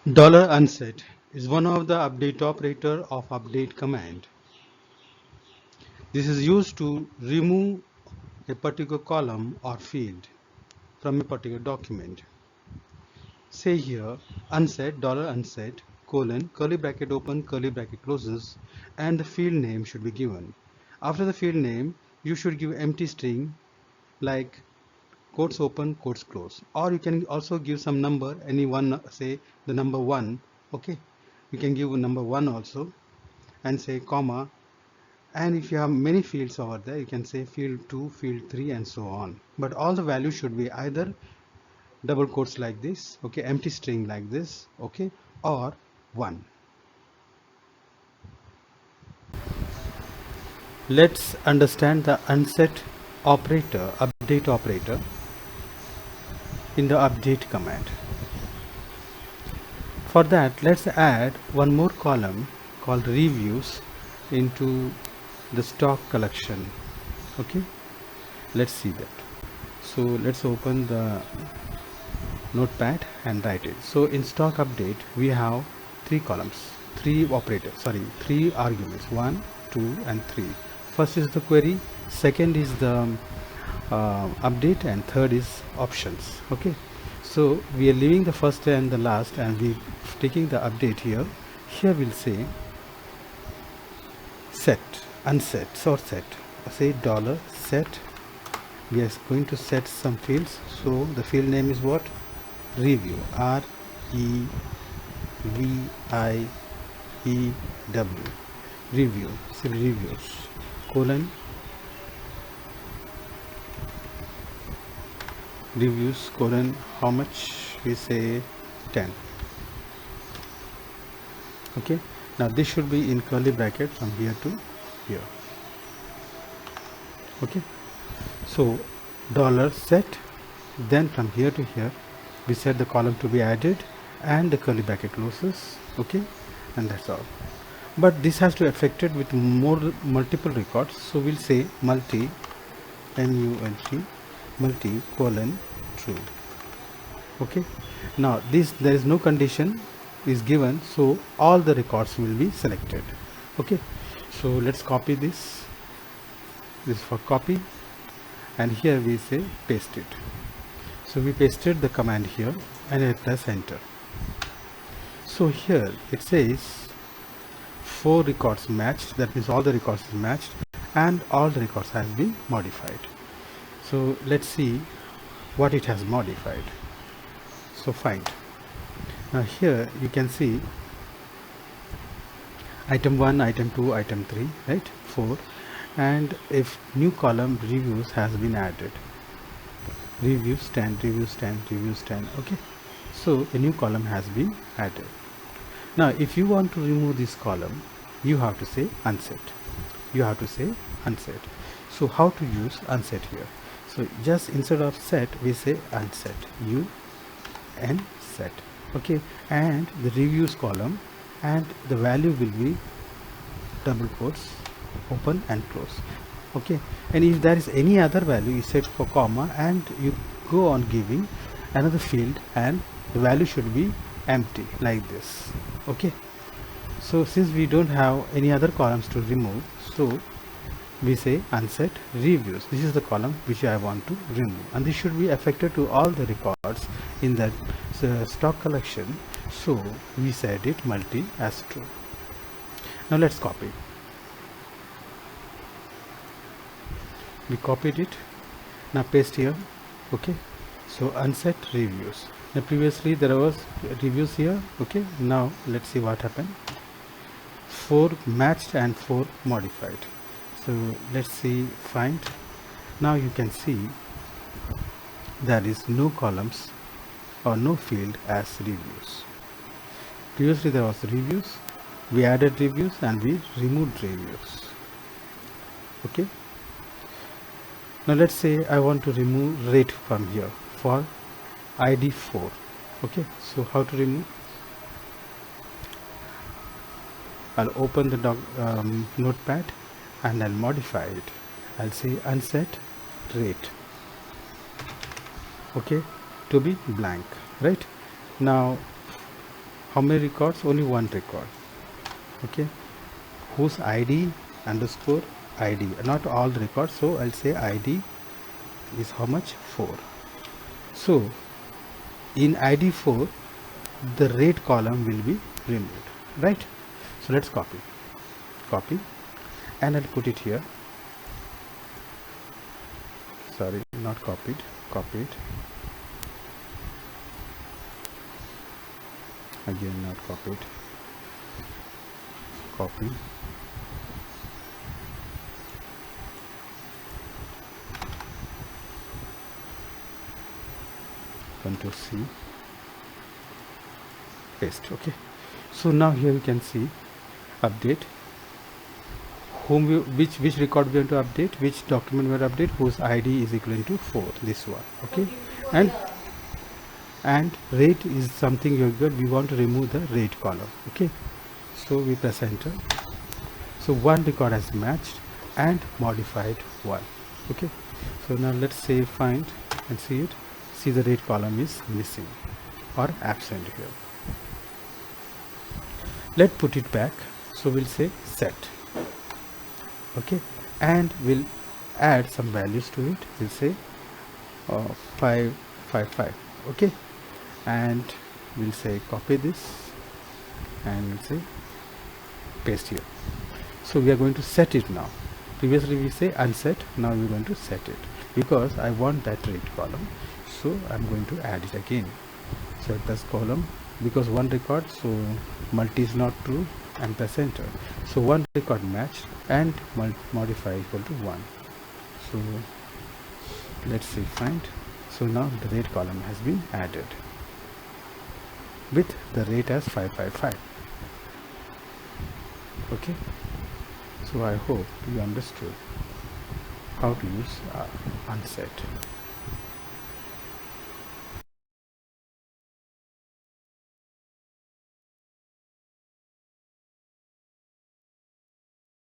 $unset is one of the update operator of update command. This is used to remove a particular column or field from a particular document. Say here unset $unset colon curly bracket open curly bracket closes and the field name should be given. After the field name you should give empty string like quotes open quotes close, or you can also give some number, any one, say the number 1. Okay, you can give a number 1 also and say comma, and if you have many fields over there you can say field 2 field 3 and so on, but all the values should be either double quotes like this, okay, empty string like this, okay, or 1. Let's understand the unset operator, update operator in the update command. For that, let's add one more column called reviews into the stock collection. Okay, let's see that. So let's open the notepad and write it. So in stock update we have three arguments, 1, 2 and 3. First is the query, second is the update, and third is options. Okay, so we are leaving the first and the last and we taking the update here. Here we'll say set, unset or set, say $set. We are going to set some fields, so the field name is what? Review, REVIEW, review, so reviews colon reviews colon how much, we say 10. Okay, now this should be in curly bracket from here to here. Okay, so $set, then from here to here we set the column to be added and the curly bracket closes. Okay, and that's all. But this has to be affected with multiple records, so we'll say multi multi colon true. Okay, now there is no condition is given, so all the records will be selected. Okay, so let's copy this is for copy, and here we say paste it. So we pasted the command here and I press enter. So here it says 4 records matched, that means all the records is matched and all the records has been modified. So let's see what it has modified. So find. Now here you can see item 1, item 2, item 3, right, 4, and if new column reviews has been added, reviews 10, reviews 10, reviews 10. Okay, so a new column has been added. Now if you want to remove this column you have to say unset, so how to use unset here? So just instead of set we say unset, unset. Okay, and the reviews column, and the value will be double quotes open and close. Okay, and if there is any other value you set for comma and you go on giving another field and the value should be empty like this. Okay, so since we don't have any other columns to remove, so we say unset reviews. This is the column which I want to remove, and this should be affected to all the records in that stock collection, so we set it multi as true. Now let's copy. We copied it, now paste here. Okay, so unset reviews. Now previously there was reviews here. Okay, now let's see what happened. 4 matched and 4 modified. So let's see find. Now you can see there is no columns or no field as reviews. Previously there was reviews, we added reviews and we removed reviews. Okay, now let's say I want to remove rate from here for ID 4. Okay, so how to remove? I'll open the notepad and I'll modify it. I'll say unset rate, okay, to be blank. Right now How many records? Only one record. Okay, whose ID underscore ID, not all the records, so I'll say ID is how much? 4. So in ID 4 the rate column will be removed, right? So let's copy and I'll put it here. Sorry, not copied, copy it again, not copied, copy, Ctrl C, paste. Okay, so now here you can see update whom we, which record we want to update, which document we want to update, whose ID is equivalent to 4, this one. Okay, and rate is something you got, we want to remove the rate column. Okay, so we press enter. So one record has matched and modified 1. Okay, so now let's say find and see it. See, the rate column is missing or absent here. Let's put it back. So we'll say set. Okay, and we'll add some values to it. We'll say 555. Okay, and we'll say copy this and we'll say paste here. So we are going to set it now. Previously we say unset, now we're going to set it because I want that rate column, so I'm going to add it again. Set this column because one record, so multi is not true, and press enter. So one record matched and modify equal to 1. So let's see find. So now the rate column has been added with the rate as 555. Okay, so I hope you understood how to use unset.